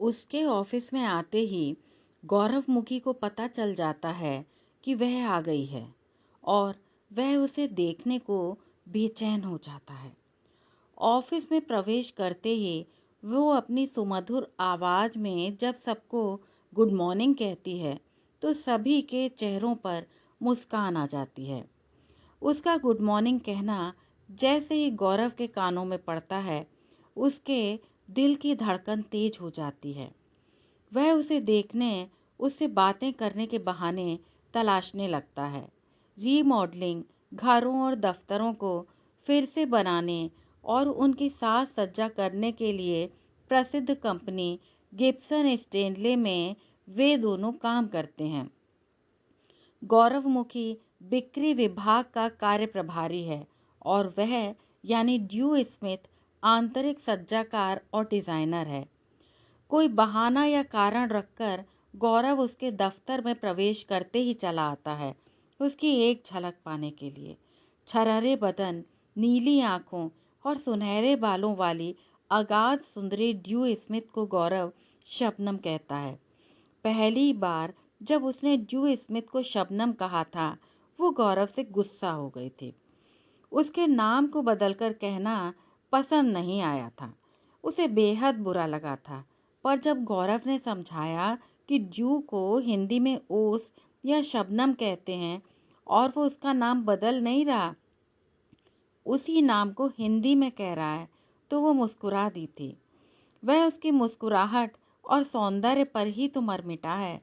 उसके ऑफिस में आते ही गौरव मुखी को पता चल जाता है कि वह आ गई है और वह उसे देखने को बेचैन हो जाता है। ऑफिस में प्रवेश करते ही वो अपनी सुमधुर आवाज में जब सबको गुड मॉर्निंग कहती है तो सभी के चेहरों पर मुस्कान आ जाती है। उसका गुड मॉर्निंग कहना जैसे ही गौरव के कानों में पड़ता है, उसके दिल की धड़कन तेज हो जाती है। वह उसे देखने, उससे बातें करने के बहाने तलाशने लगता है। रीमॉडलिंग, घरों और दफ्तरों को फिर से बनाने और उनकी साज सज्जा करने के लिए प्रसिद्ध कंपनी गिब्सन स्टैनले में वे दोनों काम करते हैं। गौरवमुखी बिक्री विभाग का कार्य प्रभारी है और वह यानी ड्यू स्मिथ आंतरिक सज्जाकार और डिजाइनर है। कोई बहाना या कारण रखकर गौरव उसके दफ्तर में प्रवेश करते ही चला आता है, उसकी एक झलक पाने के लिए। छरहरे बदन, नीली आंखों और सुनहरे बालों वाली अगाध सुंदरी ड्यू स्मिथ को गौरव शबनम कहता है। पहली बार जब उसने ड्यू स्मिथ को शबनम कहा था, वो गौरव से गुस्सा हो गई थी। उसके नाम को बदलकर कहना पसंद नहीं आया था। उसे बेहद बुरा लगा था। पर जब गौरव ने समझाया कि जू को हिंदी में ओस या शबनम कहते हैं और वो उसका नाम बदल नहीं रहा, उसी नाम को हिंदी में कह रहा है, तो वो मुस्कुरा दी थी। वह उसकी मुस्कुराहट और सौंदर्य पर ही तो मर मिटा है।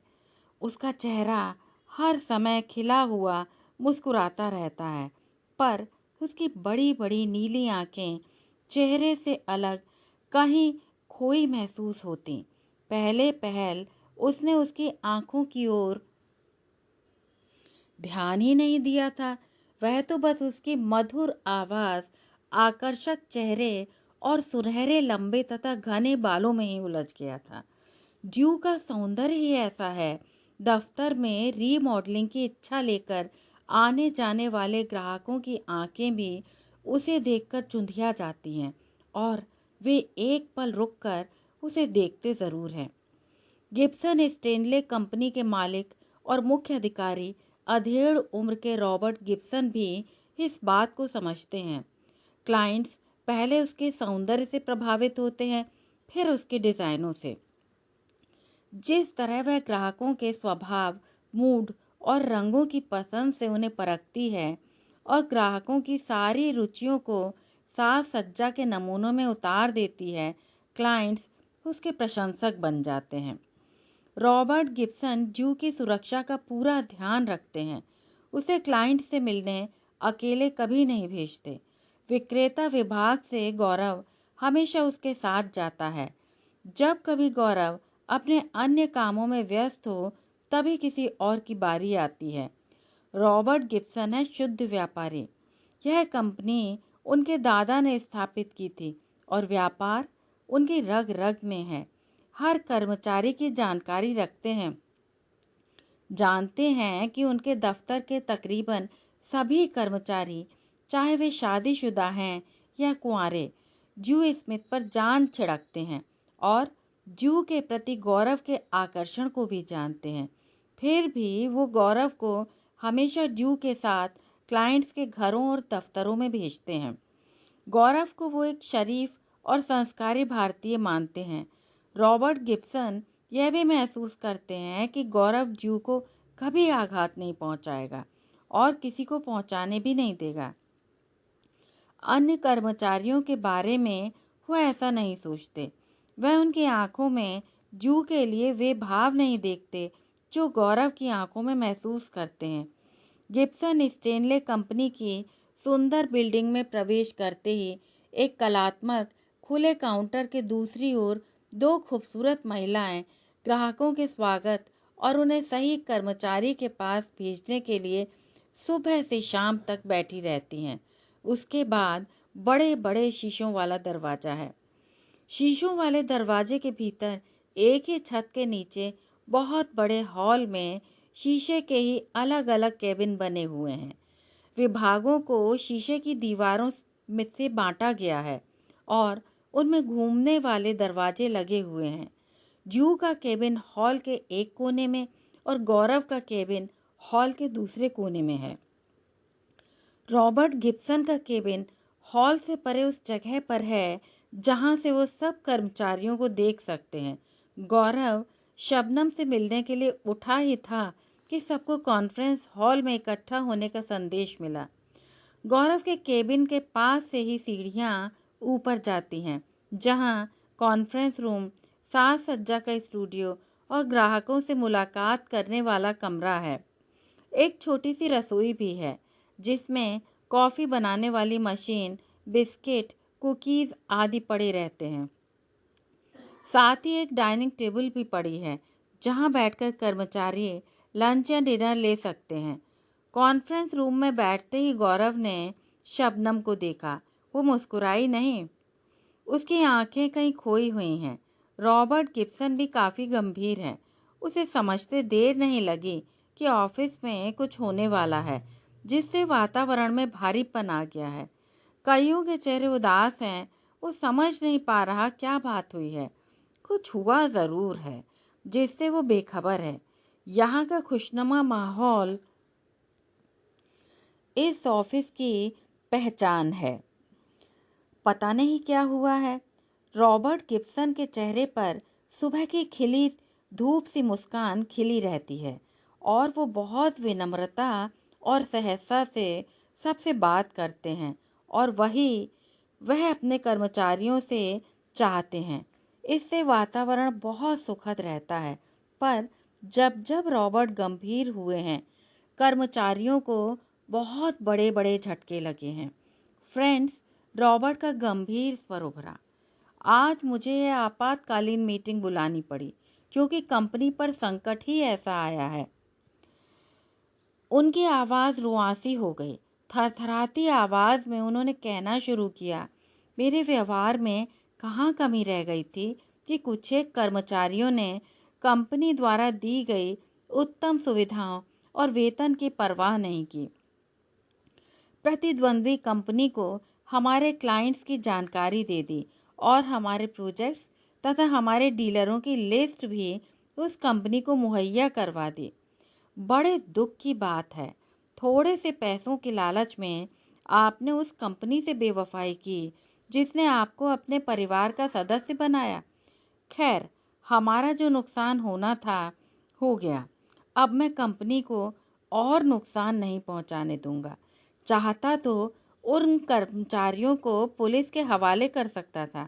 उसका चेहरा हर समय खिला हुआ मुस्कुराता रहता है, पर उसकी बड़ी बड़ी नीली आंखें चेहरे से अलग कहीं खोई महसूस होती। पहले पहल उसने उसकी आंखों की ओर ध्यान ही नहीं दिया था। वह तो बस उसकी मधुर आवाज, आकर्षक चेहरे और सुनहरे लंबे तथा घने बालों में ही उलझ गया था। ड्यू का सौंदर्य ही ऐसा है। दफ्तर में रीमॉडलिंग की इच्छा लेकर आने जाने वाले ग्राहकों की आंखें भी उसे देखकर चुंधिया जाती हैं और वे एक पल रुककर उसे देखते जरूर हैं। गिब्सन स्टैनले कंपनी के मालिक और मुख्य अधिकारी अधेड़ उम्र के रॉबर्ट गिब्सन भी इस बात को समझते हैं। क्लाइंट्स पहले उसके सौंदर्य से प्रभावित होते हैं, फिर उसके डिजाइनों से। जिस तरह वह ग्राहकों के स्वभाव, मूड और रंगों की पसंद से उन्हें परखती है और ग्राहकों की सारी रुचियों को साज सज्जा के नमूनों में उतार देती है, क्लाइंट्स उसके प्रशंसक बन जाते हैं। रॉबर्ट गिब्सन जू की सुरक्षा का पूरा ध्यान रखते हैं। उसे क्लाइंट से मिलने अकेले कभी नहीं भेजते। विक्रेता विभाग से गौरव हमेशा उसके साथ जाता है। जब कभी गौरव अपने अन्य कामों में व्यस्त हो, तभी किसी और की बारी आती है। रॉबर्ट गिब्सन है शुद्ध व्यापारी। यह कंपनी उनके दादा ने स्थापित की थी और व्यापार उनकी रग रग में है। हर कर्मचारी की जानकारी रखते हैं, जानते हैं कि उनके दफ्तर के तकरीबन सभी कर्मचारी, चाहे वे शादीशुदा हैं या कुंवारे, जू स्मिथ पर जान छिड़कते हैं और जू के प्रति गौरव के आकर्षण को भी जानते हैं। फिर भी वो गौरव को हमेशा जू के साथ क्लाइंट्स के घरों और दफ्तरों में भेजते हैं। गौरव को वो एक शरीफ और संस्कारी भारतीय मानते हैं। रॉबर्ट गिब्सन यह भी महसूस करते हैं कि गौरव जू को कभी आघात नहीं पहुंचाएगा और किसी को पहुंचाने भी नहीं देगा। अन्य कर्मचारियों के बारे में वो ऐसा नहीं सोचते। वह उनकी आंखों में जू के लिए वे भाव नहीं देखते जो गौरव की आंखों में महसूस करते हैं। गिब्सन स्टैनले कंपनी की सुंदर बिल्डिंग में प्रवेश करते ही एक कलात्मक खुले काउंटर के दूसरी ओर दो खूबसूरत महिलाएं ग्राहकों के स्वागत और उन्हें सही कर्मचारी के पास भेजने के लिए सुबह से शाम तक बैठी रहती हैं। उसके बाद बड़े बड़े शीशों वाला दरवाजा है। शीशों वाले दरवाजे के भीतर एक ही छत के नीचे बहुत बड़े हॉल में शीशे के ही अलग अलग केबिन बने हुए हैं। विभागों को शीशे की दीवारों में से बांटा गया है और उनमें घूमने वाले दरवाजे लगे हुए हैं। ड्यू का केबिन हॉल के एक कोने में और गौरव का केबिन हॉल के दूसरे कोने में है। रॉबर्ट गिब्सन का केबिन हॉल से परे उस जगह पर है जहां से वो सब कर्मचारियों को देख सकते हैं। गौरव शबनम से मिलने के लिए उठा ही था कि सबको कॉन्फ्रेंस हॉल में इकट्ठा होने का संदेश मिला। गौरव के केबिन के पास से ही सीढ़ियां ऊपर जाती हैं, जहां कॉन्फ्रेंस रूम, साज सज्जा का स्टूडियो और ग्राहकों से मुलाकात करने वाला कमरा है। एक छोटी सी रसोई भी है जिसमें कॉफ़ी बनाने वाली मशीन, बिस्किट, कुकीज़ आदि पड़े रहते हैं। साथ ही एक डाइनिंग टेबल भी पड़ी है जहां बैठकर कर्मचारी लंच या डिनर ले सकते हैं। कॉन्फ्रेंस रूम में बैठते ही गौरव ने शबनम को देखा। वो मुस्कुराई नहीं, उसकी आंखें कहीं खोई हुई हैं। रॉबर्ट गिब्सन भी काफ़ी गंभीर है। उसे समझते देर नहीं लगी कि ऑफिस में कुछ होने वाला है, जिससे वातावरण में भारीपन आ गया है। कईयों के चेहरे उदास हैं। वो समझ नहीं पा रहा क्या बात हुई है। कुछ हुआ ज़रूर है जिससे वो बेखबर है। यहाँ का खुशनुमा माहौल इस ऑफिस की पहचान है। पता नहीं क्या हुआ है। रॉबर्ट गिब्सन के चेहरे पर सुबह की खिली धूप सी मुस्कान खिली रहती है और वो बहुत विनम्रता और सहजता से सबसे बात करते हैं, और वह अपने कर्मचारियों से चाहते हैं। इससे वातावरण बहुत सुखद रहता है। पर जब जब रॉबर्ट गंभीर हुए हैं, कर्मचारियों को बहुत बड़े बड़े झटके लगे हैं। फ्रेंड्स, रॉबर्ट का गंभीर स्वर उभरा। आज मुझे यह आपातकालीन मीटिंग बुलानी पड़ी क्योंकि कंपनी पर संकट ही ऐसा आया है। उनकी आवाज़ रुआंसी हो गई। थरथराती आवाज़ में उन्होंने कहना शुरू किया, मेरे व्यवहार में कहाँ कमी रह गई थी कि कुछ एक कर्मचारियों ने कंपनी द्वारा दी गई उत्तम सुविधाओं और वेतन की परवाह नहीं की। प्रतिद्वंद्वी कंपनी को हमारे क्लाइंट्स की जानकारी दे दी और हमारे प्रोजेक्ट्स तथा हमारे डीलरों की लिस्ट भी उस कंपनी को मुहैया करवा दी। बड़े दुख की बात है, थोड़े से पैसों के लालच में आपने उस कंपनी से बेवफाई की जिसने आपको अपने परिवार का सदस्य बनाया। खैर, हमारा जो नुकसान होना था हो गया। अब मैं कंपनी को और नुकसान नहीं पहुंचाने दूंगा। चाहता तो उन कर्मचारियों को पुलिस के हवाले कर सकता था।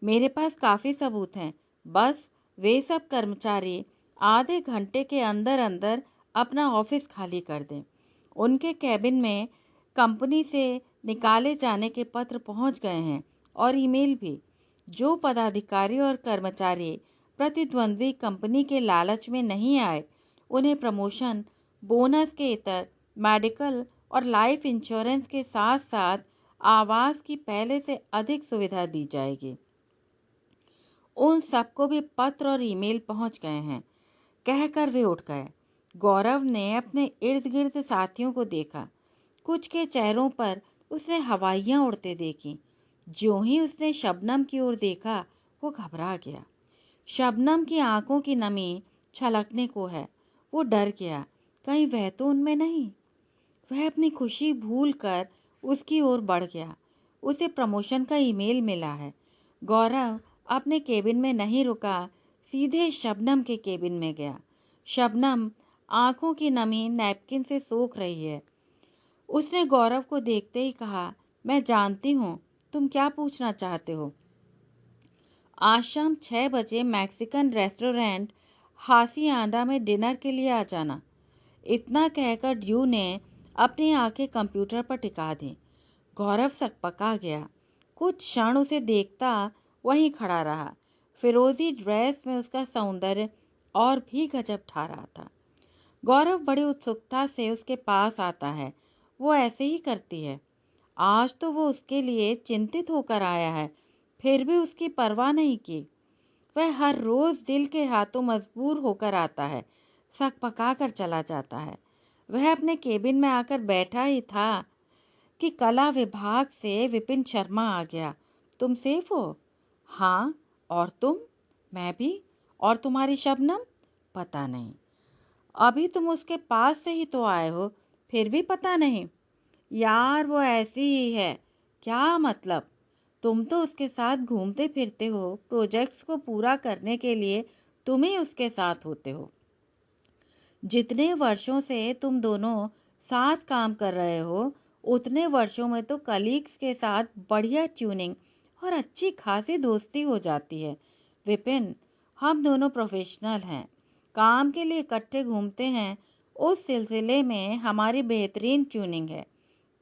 मेरे पास काफ़ी सबूत हैं। बस वे सब कर्मचारी आधे घंटे के अंदर अंदर अपना ऑफिस खाली कर दें। उनके कैबिन में कंपनी से निकाले जाने के पत्र पहुंच गए हैं और ईमेल भी। जो पदाधिकारी और कर्मचारी प्रतिद्वंद्वी कंपनी के लालच में नहीं आए, उन्हें प्रमोशन, बोनस के इतर, मेडिकल और लाइफ इंश्योरेंस के साथ साथ आवास की पहले से अधिक सुविधा दी जाएगी। उन सबको भी पत्र और ईमेल पहुंच गए हैं, कहकर वे उठ गए। गौरव ने अपने इर्द गिर्द साथियों को देखा। कुछ के चेहरों पर उसने हवाइयाँ उड़ते देखी। ज्यों ही उसने शबनम की ओर देखा, वो घबरा गया। शबनम की आंखों की नमी छलकने को है। वो डर गया, कहीं वह तो उनमें नहीं। वह अपनी खुशी भूलकर उसकी ओर बढ़ गया। उसे प्रमोशन का ईमेल मिला है। गौरव अपने केबिन में नहीं रुका, सीधे शबनम के केबिन में गया। शबनम आंखों की नमी नैपकिन से सोख रही है। उसने गौरव को देखते ही कहा, मैं जानती हूँ तुम क्या पूछना चाहते हो। आज शाम 6 बजे मैक्सिकन रेस्टोरेंट हासिआंडा में डिनर के लिए आ जाना। इतना कहकर ड्यू ने अपनी आंखें कंप्यूटर पर टिका दी। गौरव सकपका गया। कुछ क्षण उसे देखता वहीं खड़ा रहा। फिरोजी ड्रेस में उसका सौंदर्य और भी गजब ढा रहा था। गौरव बड़ी उत्सुकता से उसके पास आता है। वो ऐसे ही करती है। आज तो वो उसके लिए चिंतित होकर आया है, फिर भी उसकी परवाह नहीं की। वह हर रोज दिल के हाथों मजबूर होकर आता है, सकपका कर चला जाता है। वह अपने केबिन में आकर बैठा ही था कि कला विभाग से विपिन शर्मा आ गया। तुम सेफ हो? हाँ। और तुम? मैं भी। और तुम्हारी शबनम? पता नहीं। अभी तुम उसके पास से ही तो आए हो, फिर भी पता नहीं? यार वो ऐसी ही है। क्या मतलब? तुम तो उसके साथ घूमते फिरते हो, प्रोजेक्ट्स को पूरा करने के लिए तुम ही उसके साथ होते हो। जितने वर्षों से तुम दोनों साथ काम कर रहे हो, उतने वर्षों में तो कलीग्स के साथ बढ़िया ट्यूनिंग और अच्छी खासी दोस्ती हो जाती है। विपिन, हम दोनों प्रोफेशनल हैं, काम के लिए इकट्ठे घूमते हैं, उस सिलसिले में हमारी बेहतरीन ट्यूनिंग है।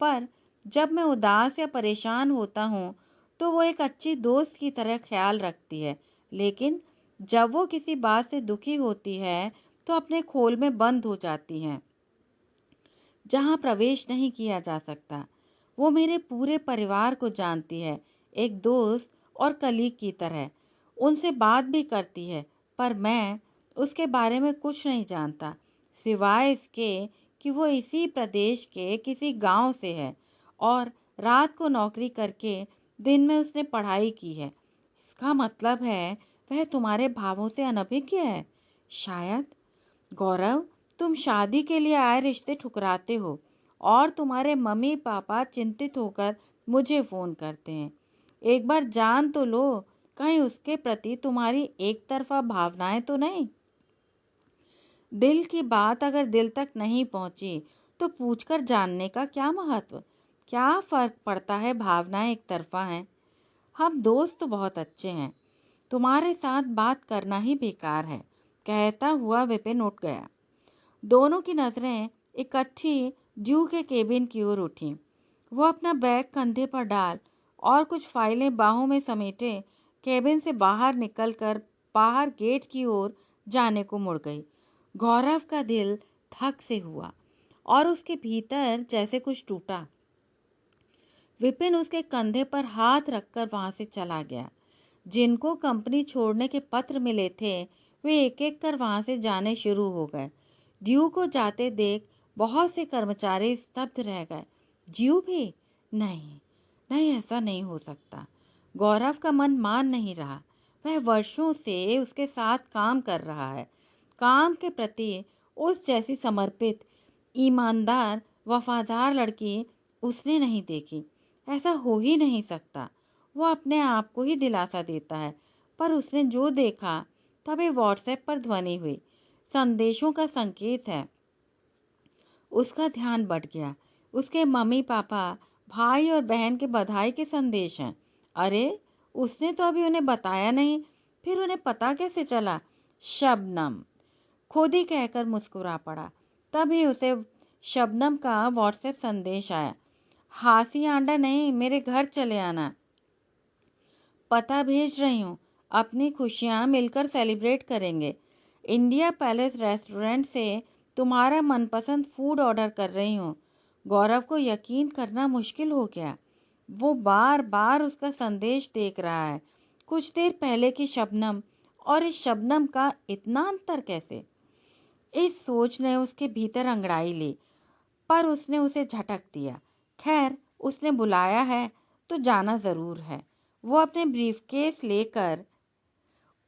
पर जब मैं उदास या परेशान होता हूँ तो वो एक अच्छी दोस्त की तरह ख्याल रखती है, लेकिन जब वो किसी बात से दुखी होती है तो अपने खोल में बंद हो जाती हैं, जहाँ प्रवेश नहीं किया जा सकता। वो मेरे पूरे परिवार को जानती है, एक दोस्त और कलीग की तरह। उनसे बात भी करती है, पर मैं उसके बारे में कुछ नहीं जानता, सिवाय इसके कि वो इसी प्रदेश के किसी गांव से है और रात को नौकरी करके दिन में उसने पढ़ाई की है। इसका मतलब है वह तुम्हारे भावों से अनभिज्ञ है। शायद। गौरव, तुम शादी के लिए आए रिश्ते ठुकराते हो और तुम्हारे मम्मी पापा चिंतित होकर मुझे फ़ोन करते हैं। एक बार जान तो लो, कहीं उसके प्रति तुम्हारी एक तरफा भावनाएं तो नहीं। दिल की बात अगर दिल तक नहीं पहुंची तो पूछकर जानने का क्या महत्व? क्या फ़र्क पड़ता है, भावनाएं एक तरफा हैं। हम दोस्त तो बहुत अच्छे हैं, तुम्हारे साथ बात करना ही बेकार है, कहता हुआ विपिन उठ गया। दोनों की नज़रें इकट्ठी ड्यू के केबिन की ओर उठीं। वो अपना बैग कंधे पर डाल और कुछ फाइलें बाहों में समेटे केबिन से बाहर निकलकर बाहर गेट की ओर जाने को मुड़ गई। गौरव का दिल धक से हुआ और उसके भीतर जैसे कुछ टूटा। विपिन उसके कंधे पर हाथ रखकर वहां से चला गया। जिनको कंपनी छोड़ने के पत्र मिले थे, वे एक एक कर वहां से जाने शुरू हो गए। ड्यू को जाते देख बहुत से कर्मचारी स्तब्ध रह गए। ड्यू भी? नहीं, नहीं, ऐसा नहीं हो सकता। गौरव का मन मान नहीं रहा। वह वर्षों से उसके साथ काम कर रहा है। काम के प्रति उस जैसी समर्पित, ईमानदार, वफादार लड़की उसने नहीं देखी। ऐसा हो ही नहीं सकता। वो अपने आप को ही दिलासा देता है, पर उसने जो देखा तभी व्हाट्सएप पर ध्वनि हुई। संदेशों का संकेत है। उसका ध्यान बढ़ गया। उसके मम्मी पापा, भाई और बहन के बधाई के संदेश हैं। अरे, उसने तो अभी उन्हें बताया नहीं, फिर उन्हें पता कैसे चला? शबनम, खुद ही कहकर मुस्कुरा पड़ा। तभी उसे शबनम का व्हाट्सएप संदेश आया। हासी आंडा नहीं, मेरे घर चले आना। पता भेज रही हूँ। अपनी खुशियाँ मिलकर सेलिब्रेट करेंगे। इंडिया पैलेस रेस्टोरेंट से तुम्हारा मनपसंद फूड ऑर्डर कर रही हूँ। गौरव को यकीन करना मुश्किल हो गया। वो बार बार उसका संदेश देख रहा है। कुछ देर पहले की शबनम और इस शबनम का इतना अंतर कैसे? इस सोच ने उसके भीतर अंगड़ाई ली, पर उसने उसे झटक दिया। खैर, उसने बुलाया है तो जाना ज़रूर है। वो अपने ब्रीफकेस लेकर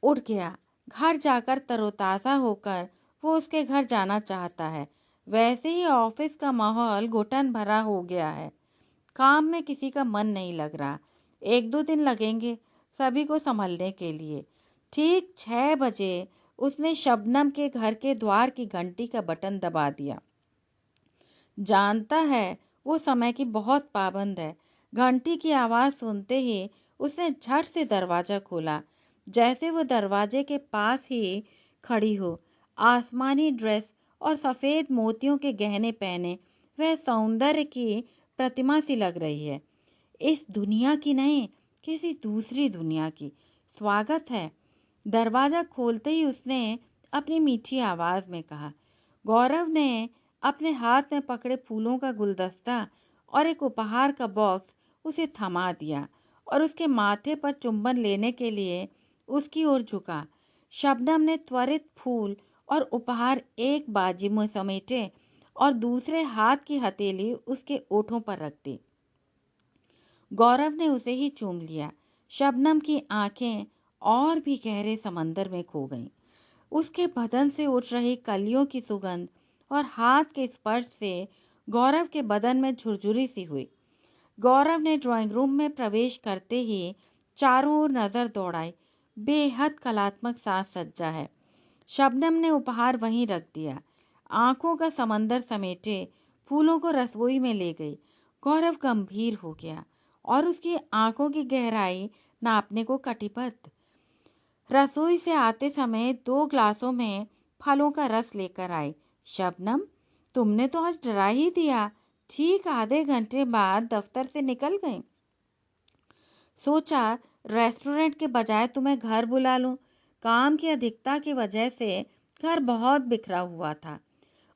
उठ गया। घर जाकर तरोताज़ा होकर वो उसके घर जाना चाहता है। वैसे ही ऑफिस का माहौल घुटन भरा हो गया है। काम में किसी का मन नहीं लग रहा। 1-2 दिन लगेंगे सभी को संभलने के लिए। ठीक 6 बजे उसने शबनम के घर के द्वार की घंटी का बटन दबा दिया। जानता है वो समय की बहुत पाबंद है। घंटी की आवाज़ सुनते ही उसने झट से दरवाज़ा खोला। जैसे वो दरवाजे के पास ही खड़ी हो, आसमानी ड्रेस और सफ़ेद मोतियों के गहने पहने वह सौंदर्य की प्रतिमा सी लग रही है। इस दुनिया की नहीं, किसी दूसरी दुनिया की। स्वागत है। दरवाज़ा खोलते ही उसने अपनी मीठी आवाज़ में कहा। गौरव ने अपने हाथ में पकड़े फूलों का गुलदस्ता और एक उपहार का बॉक्स उसे थमा दिया और उसके माथे पर चुंबन लेने के लिए उसकी ओर झुका। शबनम ने त्वरित फूल और उपहार एक बाजी में समेटे और दूसरे हाथ की हथेली उसके ओठों पर रख दी। गौरव ने उसे ही चूम लिया। शबनम की आंखें और भी गहरे समंदर में खो गईं। उसके बदन से उठ रही कलियों की सुगंध और हाथ के स्पर्श से गौरव के बदन में झुरझुरी सी हुई। गौरव ने ड्राइंग रूम में प्रवेश करते ही चारों ओर नजर दौड़ाई। बेहद कलात्मक साज सज्जा है। शबनम ने उपहार वहीं रख दिया, आंखों का समंदर समेटे फूलों को रसोई में ले गई। गौरव गंभीर हो गया और उसकी आंखों की गहराई नापने को कटिबद्ध। रसोई से आते समय 2 ग्लासों में फलों का रस लेकर आई। शबनम, तुमने तो आज डरा ही दिया। ठीक आधे घंटे बाद दफ्तर से निकल गई। सोचा रेस्टोरेंट के बजाय तुम्हें घर बुला लूं। काम की अधिकता की वजह से घर बहुत बिखरा हुआ था।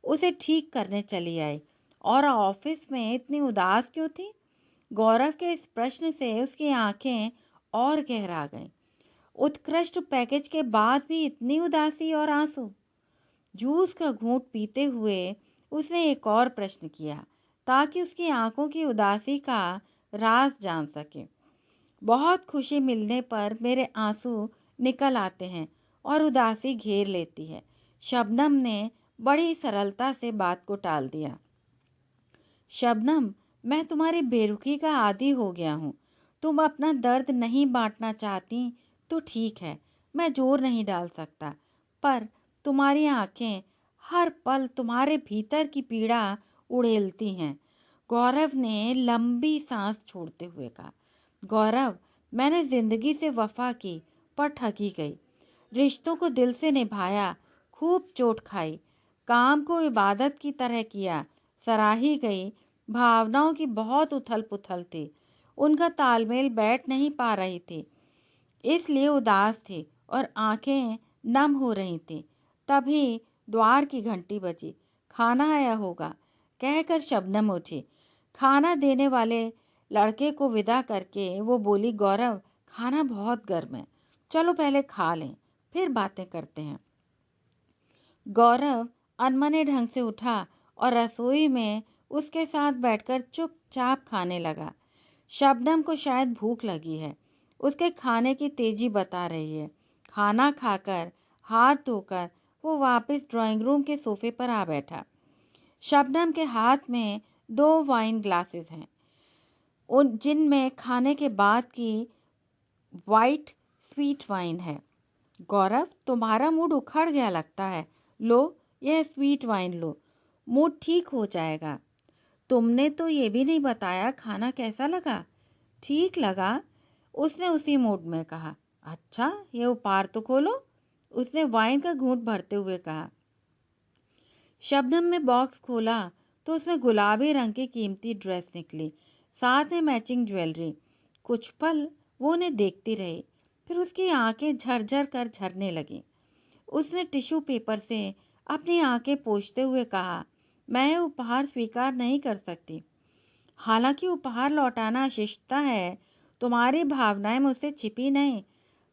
उसे ठीक करने चली आई। और ऑफिस में इतनी उदास क्यों थी? गौरव के इस प्रश्न से उसकी आंखें और गहरा गईं। उत्कृष्ट पैकेज के बाद भी इतनी उदासी और आंसू? जूस का घूंट पीते हुए उसने एक और प्रश्न किया, ताकि उसकी आंखों की उदासी का राज जान सके। बहुत खुशी मिलने पर मेरे आंसू निकल आते हैं और उदासी घेर लेती है। शबनम ने बड़ी सरलता से बात को टाल दिया। शबनम, मैं तुम्हारी बेरुखी का आदी हो गया हूँ। तुम अपना दर्द नहीं बांटना चाहती तो ठीक है, मैं जोर नहीं डाल सकता, पर तुम्हारी आंखें हर पल तुम्हारे भीतर की पीड़ा उड़ेलती हैं। गौरव ने लंबी सांस छोड़ते हुए कहा। गौरव, मैंने जिंदगी से वफा की, पर ठगी गई। रिश्तों को दिल से निभाया, खूब चोट खाई। काम को इबादत की तरह किया, सराही गई। भावनाओं की बहुत उथल पुथल थी, उनका तालमेल बैठ नहीं पा रही थी, इसलिए उदास थी और आंखें नम हो रही थीं। तभी द्वार की घंटी बजी। खाना आया होगा, कहकर शबनम उठी। खाना देने वाले लड़के को विदा करके वो बोली, गौरव, खाना बहुत गर्म है, चलो पहले खा लें, फिर बातें करते हैं। गौरव अनमने ढंग से उठा और रसोई में उसके साथ बैठकर चुपचाप खाने लगा। शबनम को शायद भूख लगी है, उसके खाने की तेजी बता रही है। खाना खाकर हाथ धोकर वो वापस ड्राइंग रूम के सोफे पर आ बैठा। शबनम के हाथ में 2 वाइन ग्लासेस हैं, उन जिनमें खाने के बाद की वाइट स्वीट वाइन है। गौरव, तुम्हारा मूड उखड़ गया लगता है, लो यह स्वीट वाइन लो, मूड ठीक हो जाएगा। तुमने तो ये भी नहीं बताया खाना कैसा लगा। ठीक लगा, उसने उसी मूड में कहा। अच्छा, ये उपहार तो खोलो, उसने वाइन का घूंट भरते हुए कहा। शबनम ने बॉक्स खोला तो उसमें गुलाबी रंग की कीमती ड्रेस निकली, साथ में मैचिंग ज्वेलरी। कुछ पल वो उन्हें देखती रही, फिर उसकी आंखें झरझर कर झरने लगीं। उसने टिश्यू पेपर से अपनी आंखें पोंछते हुए कहा, मैं उपहार स्वीकार नहीं कर सकती। हालांकि उपहार लौटाना शिष्टता है, तुम्हारी भावनाएं मुझसे छिपी नहीं।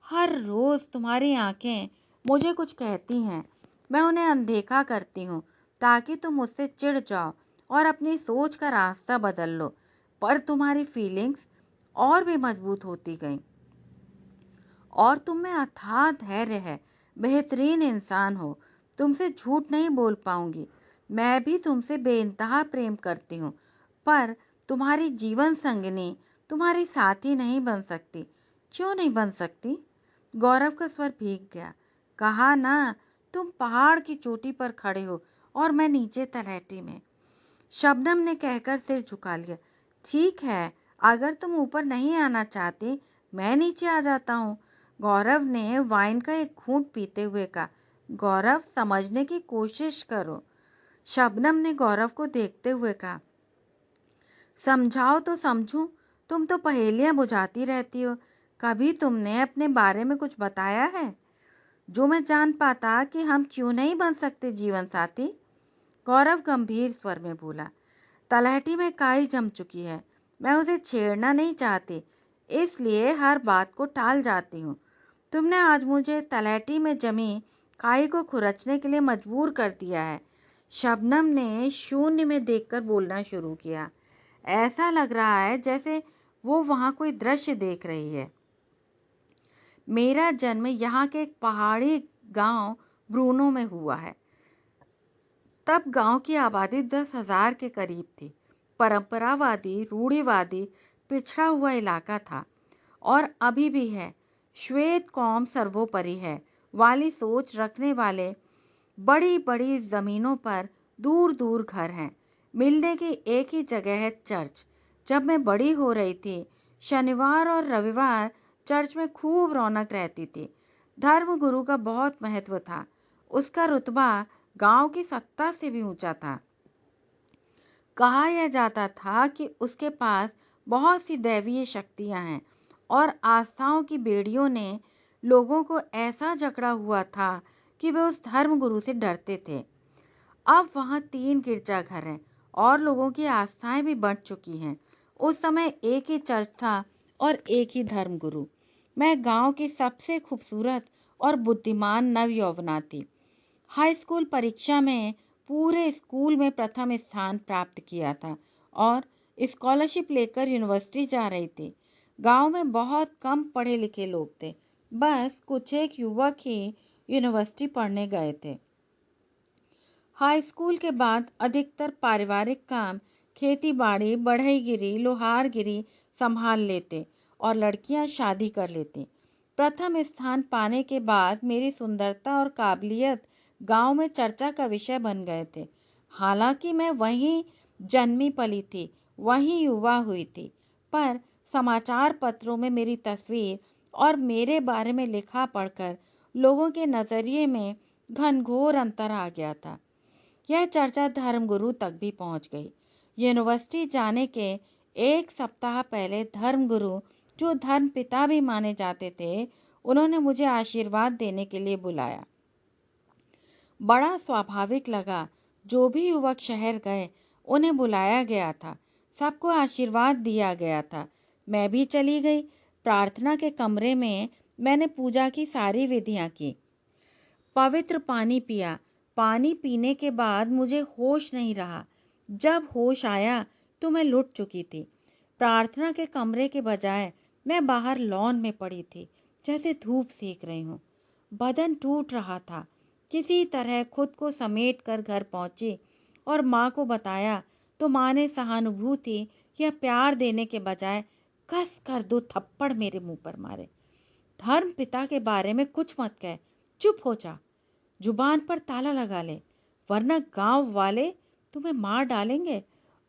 हर रोज तुम्हारी आंखें मुझे कुछ कहती हैं, मैं उन्हें अनदेखा करती हूँ ताकि तुम मुझसे चिढ़ जाओ और अपनी सोच का रास्ता बदल लो। पर तुम्हारी फीलिंग्स और भी मजबूत होती गईं और तुम में अथाह धैर्य है, बेहतरीन इंसान हो। तुमसे झूठ नहीं बोल पाऊंगी, मैं भी तुमसे बेइंतहा प्रेम करती हूँ, पर तुम्हारी जीवन संगिनी, तुम्हारी साथी नहीं बन सकती। क्यों नहीं बन सकती? गौरव का स्वर भीग गया। कहा ना, तुम पहाड़ की चोटी पर खड़े हो और मैं नीचे तलहटी में। शबनम ने कहकर सिर झुका लिया। ठीक है, अगर तुम ऊपर नहीं आना चाहती, मैं नीचे आ जाता हूँ। गौरव ने वाइन का एक घूंट पीते हुए कहा। गौरव, समझने की कोशिश करो, शबनम ने गौरव को देखते हुए कहा। समझाओ तो समझूं, तुम तो पहेलियां बुझाती रहती हो। कभी तुमने अपने बारे में कुछ बताया है जो मैं जान पाता कि हम क्यों नहीं बन सकते जीवन साथी? गौरव गंभीर स्वर में बोला। तलहटी में काई जम चुकी है, मैं उसे छेड़ना नहीं चाहती, इसलिए हर बात को टाल जाती हूँ। तुमने आज मुझे तलहटी में जमी काई को खुरचने के लिए मजबूर कर दिया है। शबनम ने शून्य में देखकर बोलना शुरू किया। ऐसा लग रहा है जैसे वो वहाँ कोई दृश्य देख रही है। मेरा जन्म यहाँ के एक पहाड़ी गांव ब्रूनो में हुआ है। तब गांव की आबादी 10,000 के करीब थी। परंपरावादी, रूढ़िवादी, पिछड़ा हुआ इलाका था और अभी भी है। श्वेत कौम सर्वोपरि है वाली सोच रखने वाले बड़ी बड़ी जमीनों पर दूर दूर घर हैं। मिलने की एक ही जगह है, चर्च। जब मैं बड़ी हो रही थी, शनिवार और रविवार चर्च में खूब रौनक रहती थी। धर्म गुरु का बहुत महत्व था। उसका रुतबा गांव की सत्ता से भी ऊंचा था। कहा यह जाता था कि उसके पास बहुत सी दैवीय शक्तियां हैं और आस्थाओं की बेड़ियों ने लोगों को ऐसा जकड़ा हुआ था कि वे उस धर्मगुरु से डरते थे। अब वहाँ 3 गिरजाघर हैं और लोगों की आस्थाएं भी बढ़ चुकी हैं। उस समय एक ही चर्च था और एक ही धर्मगुरु। मैं गांव की सबसे खूबसूरत और बुद्धिमान नवयौवना थी। हाई स्कूल परीक्षा में पूरे स्कूल में प्रथम स्थान प्राप्त किया था और स्कॉलरशिप लेकर यूनिवर्सिटी जा रही थी। गांव में बहुत कम पढ़े लिखे लोग थे। बस कुछ एक युवक ही यूनिवर्सिटी पढ़ने गए थे। हाई स्कूल के बाद अधिकतर पारिवारिक काम, खेती बाड़ी, बढ़ईगिरी, लोहारगिरी संभाल लेते और लड़कियां शादी कर लेती। प्रथम स्थान पाने के बाद मेरी सुंदरता और काबिलियत गांव में चर्चा का विषय बन गए थे। हालांकि मैं वहीं जन्मी पली थी, वहीं युवा हुई थी, पर समाचार पत्रों में मेरी तस्वीर और मेरे बारे में लिखा पढ़कर लोगों के नज़रिए में घनघोर अंतर आ गया था। यह चर्चा धर्मगुरु तक भी पहुंच गई। यूनिवर्सिटी जाने के एक सप्ताह पहले धर्मगुरु, जो धर्म पिता भी माने जाते थे, उन्होंने मुझे आशीर्वाद देने के लिए बुलाया। बड़ा स्वाभाविक लगा। जो भी युवक शहर गए, उन्हें बुलाया गया था, सबको आशीर्वाद दिया गया था। मैं भी चली गई। प्रार्थना के कमरे में मैंने पूजा की सारी विधियां की, पवित्र पानी पिया। पानी पीने के बाद मुझे होश नहीं रहा। जब होश आया तो मैं लुट चुकी थी। प्रार्थना के कमरे के बजाय मैं बाहर लॉन में पड़ी थी, जैसे धूप सेक रही हूँ। बदन टूट रहा था। किसी तरह खुद को समेट कर घर पहुंची और माँ को बताया तो माँ ने सहानुभूति या प्यार देने के बजाय कस कर 2 थप्पड़ मेरे मुंह पर मारे। धर्म पिता के बारे में कुछ मत कह, चुप हो जा, जुबान पर ताला लगा ले, वरना गांव वाले तुम्हें मार डालेंगे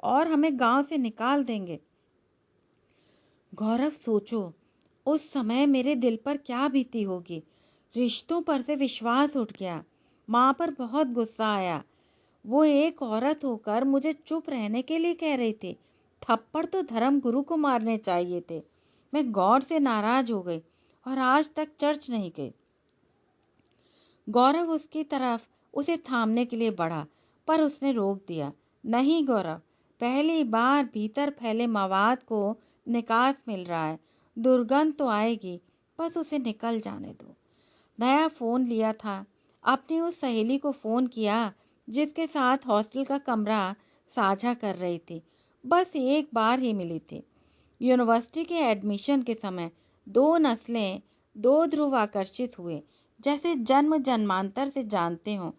और हमें गांव से निकाल देंगे। गौरव, सोचो उस समय मेरे दिल पर क्या बीती होगी। रिश्तों पर से विश्वास उठ गया। माँ पर बहुत गुस्सा आया। वो एक औरत होकर मुझे चुप रहने के लिए कह रही थी। थप्पड़ तो धर्म गुरु को मारने चाहिए थे। मैं गौर से नाराज हो गई और आज तक चर्च नहीं गई। गौरव उसकी तरफ उसे थामने के लिए बढ़ा, पर उसने रोक दिया। नहीं गौरव, पहली बार भीतर फैले मवाद को निकास मिल रहा है। दुर्गंध तो आएगी, बस उसे निकल जाने दो। नया फ़ोन लिया था। अपनी उस सहेली को फ़ोन किया जिसके साथ हॉस्टल का कमरा साझा कर रही थी। बस एक बार ही मिली थी। यूनिवर्सिटी के एडमिशन के समय 2 नस्लें, 2 ध्रुव आकर्षित हुए, जैसे जन्म जन्मांतर से जानते हों।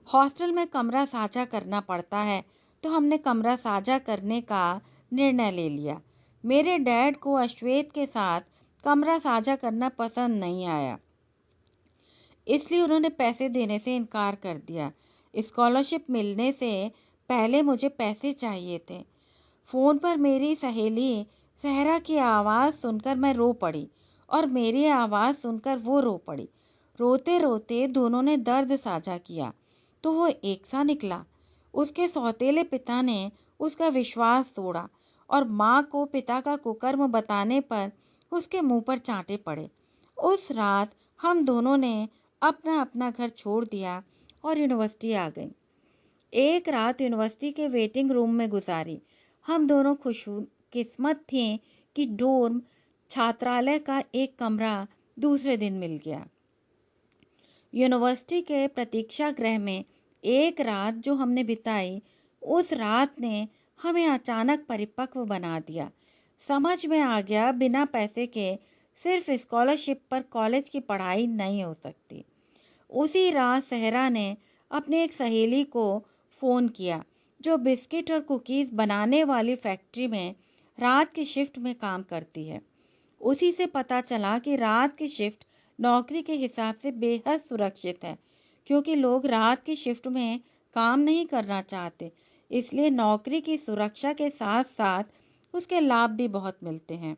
हॉस्टल में कमरा साझा करना पड़ता है, तो हमने कमरा साझा करने का निर्णय ले लिया। मेरे डैड को अश्वेत के साथ कमरा साझा करना पसंद नहीं आया, इसलिए उन्होंने पैसे देने से इनकार कर दिया। स्कॉलरशिप मिलने से पहले मुझे पैसे चाहिए थे। फ़ोन पर मेरी सहेली सहरा की आवाज़ सुनकर मैं रो पड़ी और मेरी आवाज़ सुनकर वो रो पड़ी। रोते रोते दोनों ने दर्द साझा किया तो वो एक सा निकला। उसके सौतेले पिता ने उसका विश्वास तोड़ा और माँ को पिता का कुकर्म बताने पर उसके मुंह पर चांटे पड़े। उस रात हम दोनों ने अपना अपना घर छोड़ दिया और यूनिवर्सिटी आ गई। एक रात यूनिवर्सिटी के वेटिंग रूम में गुजारी। हम दोनों खुशकिस्मत थे कि डोर्म छात्रालय का एक कमरा दूसरे दिन मिल गया। यूनिवर्सिटी के प्रतीक्षा गृह में एक रात जो हमने बिताई, उस रात ने हमें अचानक परिपक्व बना दिया। समझ में आ गया बिना पैसे के सिर्फ स्कॉलरशिप पर कॉलेज की पढ़ाई नहीं हो सकती। उसी रात सहरा ने अपने एक सहेली को फ़ोन किया जो बिस्किट और कुकीज़ बनाने वाली फैक्ट्री में रात की शिफ्ट में काम करती है। उसी से पता चला कि रात की शिफ्ट नौकरी के हिसाब से बेहद सुरक्षित है, क्योंकि लोग रात की शिफ्ट में काम नहीं करना चाहते। इसलिए नौकरी की सुरक्षा के साथ साथ उसके लाभ भी बहुत मिलते हैं।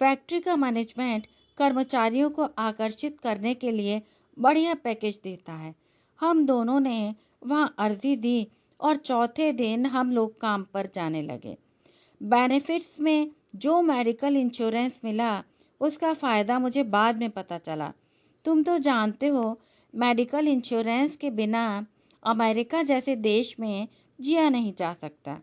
फैक्ट्री का मैनेजमेंट कर्मचारियों को आकर्षित करने के लिए बढ़िया पैकेज देता है। हम दोनों ने वहाँ अर्जी दी और चौथे दिन हम लोग काम पर जाने लगे। बेनिफिट्स में जो मेडिकल इंश्योरेंस मिला उसका फ़ायदा मुझे बाद में पता चला। तुम तो जानते हो, मेडिकल इंश्योरेंस के बिना अमेरिका जैसे देश में जिया नहीं जा सकता।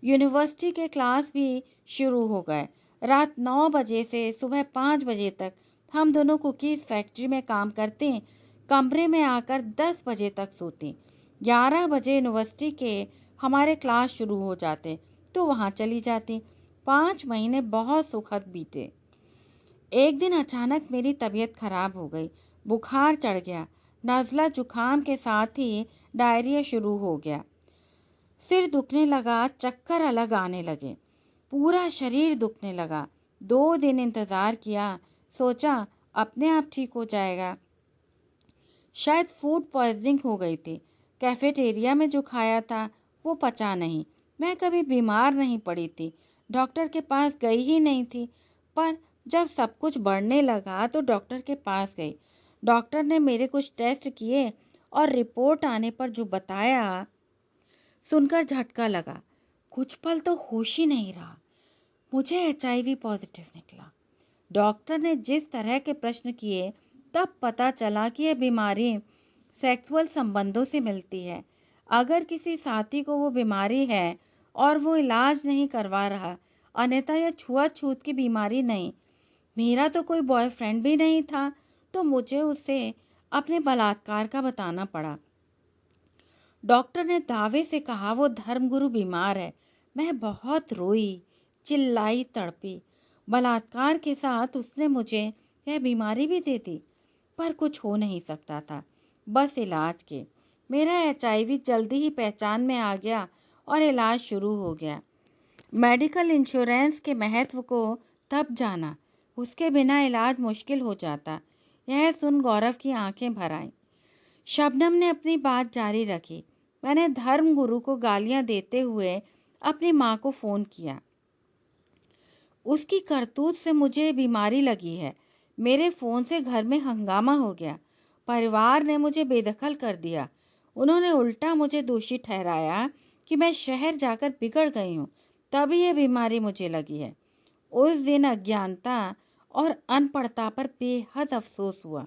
यूनिवर्सिटी के क्लास भी शुरू हो गए। रात 9 बजे से सुबह 5 बजे तक हम दोनों कुकीज़ फैक्ट्री में काम करते, कमरे में आकर 10 बजे तक सोते। 11 बजे यूनिवर्सिटी के हमारे क्लास शुरू हो जाते तो वहाँ चली जाती। 5 महीने बहुत सुखद बीते। एक दिन अचानक मेरी तबीयत खराब हो गई। बुखार चढ़ गया। नज़ला जुकाम के साथ ही डायरिया शुरू हो गया। सिर दुखने लगा, चक्कर अलग आने लगे, पूरा शरीर दुखने लगा। 2 दिन इंतज़ार किया, सोचा अपने आप ठीक हो जाएगा। शायद फूड पॉइजनिंग हो गई थी। कैफेटेरिया में जो खाया था वो पचा नहीं। मैं कभी बीमार नहीं पड़ी थी, डॉक्टर के पास गई ही नहीं थी। पर जब सब कुछ बढ़ने लगा तो डॉक्टर के पास गई। डॉक्टर ने मेरे कुछ टेस्ट किए और रिपोर्ट आने पर जो बताया सुनकर झटका लगा। कुछ पल तो होश ही नहीं रहा। मुझे HIV पॉजिटिव निकला। डॉक्टर ने जिस तरह के प्रश्न किए तब पता चला कि यह बीमारी सेक्सुअल संबंधों से मिलती है। अगर किसी साथी को वो बीमारी है और वो इलाज नहीं करवा रहा, अन्यथा यह छुआछूत की बीमारी नहीं। मेरा तो कोई बॉयफ्रेंड भी नहीं था, तो मुझे उससे अपने बलात्कार का बताना पड़ा। डॉक्टर ने दावे से कहा वो धर्मगुरु बीमार है। मैं बहुत रोई, चिल्लाई, तड़पी। बलात्कार के साथ उसने मुझे यह बीमारी भी दे दी, पर कुछ हो नहीं सकता था, बस इलाज के। मेरा HIV जल्दी ही पहचान में आ गया और इलाज शुरू हो गया। मेडिकल इंश्योरेंस के महत्व को तब जाना, उसके बिना इलाज मुश्किल हो जाता। यह सुन गौरव की आंखें भर आईं। शबनम ने अपनी बात जारी रखी। मैंने धर्मगुरु को गालियां देते हुए अपनी माँ को फ़ोन किया। उसकी करतूत से मुझे बीमारी लगी है। मेरे फ़ोन से घर में हंगामा हो गया। परिवार ने मुझे बेदखल कर दिया। उन्होंने उल्टा मुझे दोषी ठहराया कि मैं शहर जाकर बिगड़ गई हूँ, तभी यह बीमारी मुझे लगी है। उस दिन अज्ञानता और अनपढ़ता पर बेहद अफसोस हुआ।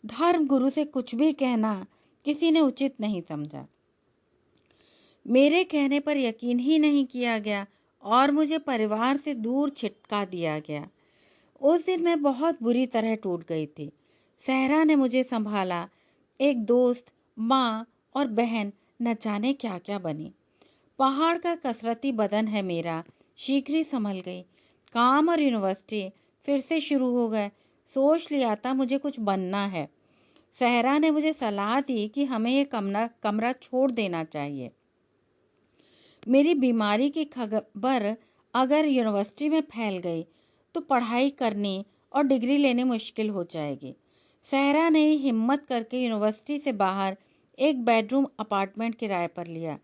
धर्मगुरु से कुछ भी कहना किसी ने उचित नहीं समझा। मेरे कहने पर यकीन ही नहीं किया गया और मुझे परिवार से दूर छिटका दिया गया। उस दिन मैं बहुत बुरी तरह टूट गई थी। सहरा ने मुझे संभाला। एक दोस्त, माँ और बहन न जाने क्या क्या बनी। पहाड़ का कसरती बदन है मेरा, शीघ्र ही संभल गई। काम और यूनिवर्सिटी फिर से शुरू हो गए। सोच लिया था मुझे कुछ बनना है। सहरा ने मुझे सलाह दी कि हमें ये कमरा छोड़ देना चाहिए। मेरी बीमारी की खबर अगर यूनिवर्सिटी में फैल गई तो पढ़ाई करनी और डिग्री लेने मुश्किल हो जाएगी। सहरा ने ही हिम्मत करके यूनिवर्सिटी से बाहर एक बेडरूम अपार्टमेंट किराए पर लिया।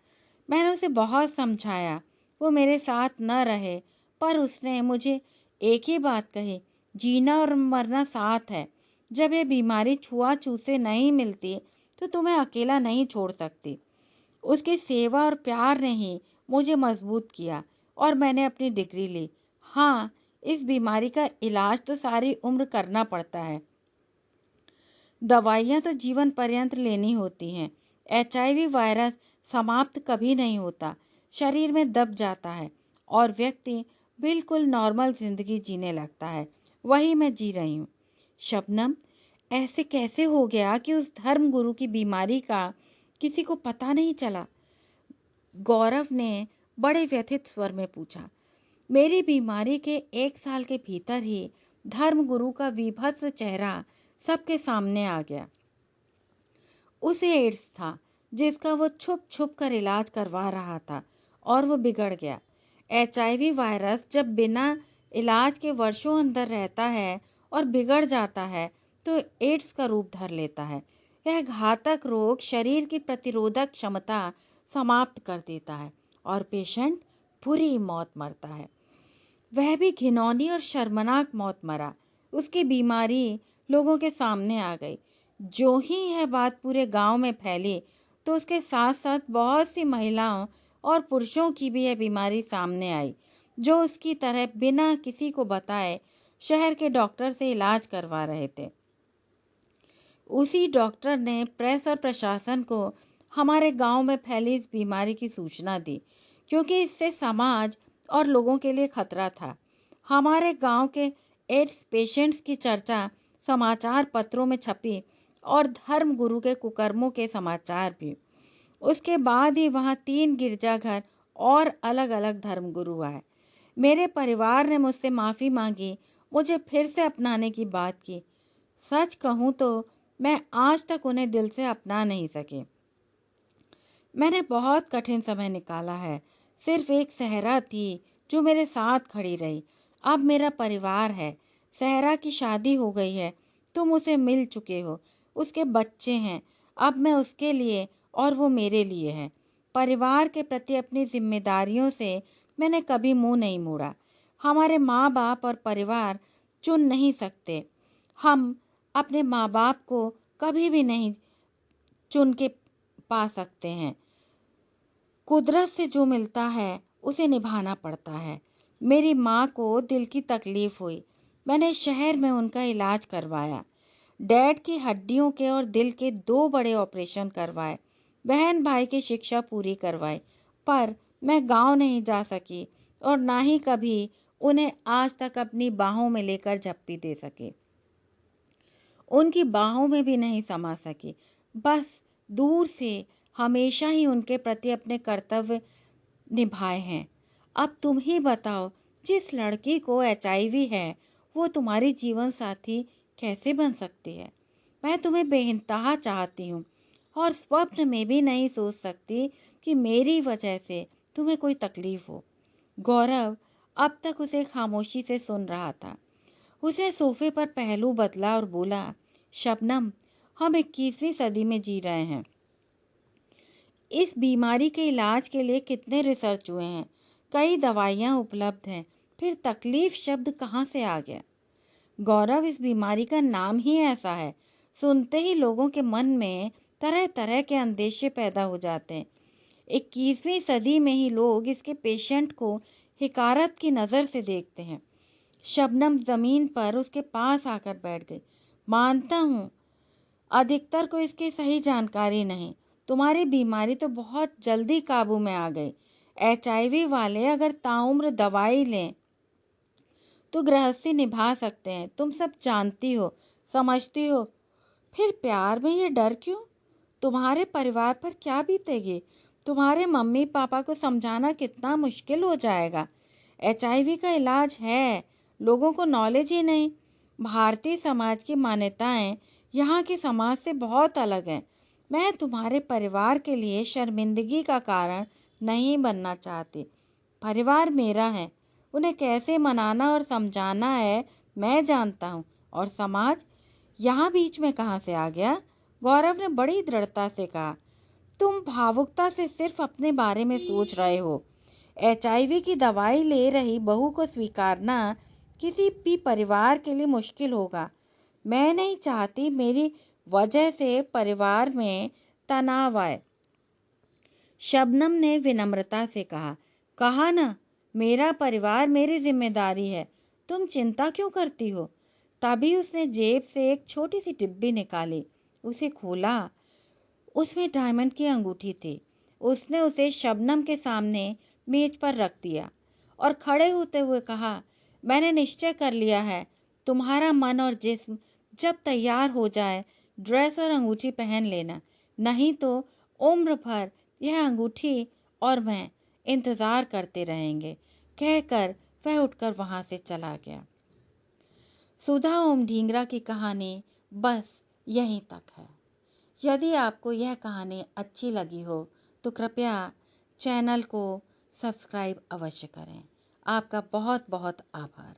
मैंने उसे बहुत समझाया, वो मेरे साथ न रहे, पर उसने मुझे एक ही बात कही, जीना और मरना साथ है। जब ये बीमारी छुआछूत से नहीं मिलती तो तुम्हें अकेला नहीं छोड़ सकती। उसकी सेवा और प्यार ने ही मुझे मजबूत किया और मैंने अपनी डिग्री ली। हाँ, इस बीमारी का इलाज तो सारी उम्र करना पड़ता है। दवाइयाँ तो जीवन पर्यंत लेनी होती हैं। HIV वायरस समाप्त कभी नहीं होता, शरीर में दब जाता है और व्यक्ति बिल्कुल नॉर्मल जिंदगी जीने लगता है। वही मैं जी रही हूँ। शबनम, ऐसे कैसे हो गया कि उस धर्मगुरु की बीमारी का किसी को पता नहीं चला? गौरव ने बड़े व्यथित स्वर में पूछा। मेरी बीमारी के 1 साल के भीतर ही धर्मगुरु का विभत्स चेहरा सबके सामने आ गया। उसे एड्स था, जिसका वो छुप छुप कर इलाज करवा रहा था, और वो बिगड़ गया। एचआईवी वायरस जब बिना इलाज के वर्षों अंदर रहता है और बिगड़ जाता है तो एड्स का रूप धर लेता है। यह घातक रोग शरीर की प्रतिरोधक क्षमता समाप्त कर देता है और पेशेंट बुरी मौत मरता है। वह भी घिनौनी और शर्मनाक मौत मरा। उसकी बीमारी लोगों के सामने आ गई। जो ही यह बात पूरे गांव में फैली तो उसके साथ साथ बहुत सी महिलाओं और पुरुषों की भी यह बीमारी सामने आई, जो उसकी तरह बिना किसी को बताए शहर के डॉक्टर से इलाज करवा रहे थे। उसी डॉक्टर ने प्रेस और प्रशासन को हमारे गांव में फैली इस बीमारी की सूचना दी, क्योंकि इससे समाज और लोगों के लिए खतरा था। हमारे गांव के एड्स पेशेंट्स की चर्चा समाचार पत्रों में छपी और धर्मगुरु के कुकर्मों के समाचार भी। उसके बाद ही वहाँ 3 गिरजाघर और अलग अलग धर्मगुरु आए। मेरे परिवार ने मुझसे माफ़ी मांगी, मुझे फिर से अपनाने की बात की। सच कहूँ तो मैं आज तक उन्हें दिल से अपना नहीं सकी। मैंने बहुत कठिन समय निकाला है। सिर्फ एक सहरा थी जो मेरे साथ खड़ी रही। अब मेरा परिवार है। सहरा की शादी हो गई है, तुम उसे मिल चुके हो, उसके बच्चे हैं। अब मैं उसके लिए और वो मेरे लिए है। परिवार के प्रति अपनी जिम्मेदारियों से मैंने कभी मुंह नहीं मोड़ा। हमारे माँ बाप और परिवार चुन नहीं सकते। हम अपने माँ बाप को कभी भी नहीं चुन के पा सकते हैं। कुदरत से जो मिलता है उसे निभाना पड़ता है। मेरी माँ को दिल की तकलीफ हुई। मैंने शहर में उनका इलाज करवाया। डैड की हड्डियों के और दिल के 2 बड़े ऑपरेशन करवाए। बहन भाई की शिक्षा पूरी करवाई। पर मैं गांव नहीं जा सकी और ना ही कभी उन्हें आज तक अपनी बाहों में लेकर झप्पी दे सके। उनकी बाहों में भी नहीं समा सकी। बस दूर से हमेशा ही उनके प्रति अपने कर्तव्य निभाए हैं। अब तुम ही बताओ, जिस लड़की को एचआईवी है वो तुम्हारी जीवन साथी कैसे बन सकती है? मैं तुम्हें बेइंतहा चाहती हूँ और स्वप्न में भी नहीं सोच सकती कि मेरी वजह से तुम्हें कोई तकलीफ हो। गौरव अब तक उसे खामोशी से सुन रहा था। उसने सोफे पर पहलू बदला और बोला, शबनम, हम 21वीं सदी में जी रहे हैं। इस बीमारी के इलाज के लिए कितने रिसर्च हुए हैं, कई दवाइयाँ उपलब्ध हैं, फिर तकलीफ शब्द कहाँ से आ गया? गौरव, इस बीमारी का नाम ही ऐसा है। सुनते ही लोगों के मन में तरह तरह के अंदेशे पैदा हो जाते हैं। 21वीं सदी में ही लोग इसके पेशेंट को हिकारत की नज़र से देखते हैं। शबनम ज़मीन पर उसके पास आकर बैठ गई। मानता हूँ अधिकतर को इसकी सही जानकारी नहीं। तुम्हारी बीमारी तो बहुत जल्दी काबू में आ गई। एचआईवी वाले अगर ताउम्र दवाई लें तो गृहस्थी निभा सकते हैं। तुम सब जानती हो, समझती हो। फिर प्यार में ये डर क्यों? तुम्हारे परिवार पर क्या बीतेगी? तुम्हारे मम्मी पापा को समझाना कितना मुश्किल हो जाएगा। एचआईवी का इलाज है, लोगों को नॉलेज ही नहीं। भारतीय समाज की मान्यताएं यहाँ के समाज से बहुत अलग हैं। मैं तुम्हारे परिवार के लिए शर्मिंदगी का कारण नहीं बनना चाहती। परिवार मेरा है, उन्हें कैसे मनाना और समझाना है मैं जानता हूँ। और समाज यहाँ बीच में कहाँ से आ गया? गौरव ने बड़ी दृढ़ता से कहा। तुम भावुकता से सिर्फ अपने बारे में सोच रहे हो। एचआईवी की दवाई ले रही बहू को स्वीकारना किसी भी परिवार के लिए मुश्किल होगा। मैं नहीं चाहती मेरी वजह से परिवार में तनाव आए। शबनम ने विनम्रता से कहा। कहा ना, मेरा परिवार मेरी जिम्मेदारी है, तुम चिंता क्यों करती हो? तभी उसने जेब से एक छोटी सी डिब्बी निकाली। उसे खोला। उसमें डायमंड की अंगूठी थी। उसने उसे शबनम के सामने मेज पर रख दिया और खड़े होते हुए कहा, मैंने निश्चय कर लिया है, तुम्हारा मन और जिस्म जब तैयार हो जाए ड्रेस और अंगूठी पहन लेना, नहीं तो उम्र भर यह अंगूठी और मैं इंतज़ार करते रहेंगे। कहकर वह उठकर वहाँ से चला गया। सुधा ओम ढींगरा की कहानी बस यहीं तक है। यदि आपको यह कहानी अच्छी लगी हो तो कृपया चैनल को सब्सक्राइब अवश्य करें। आपका बहुत बहुत आभार।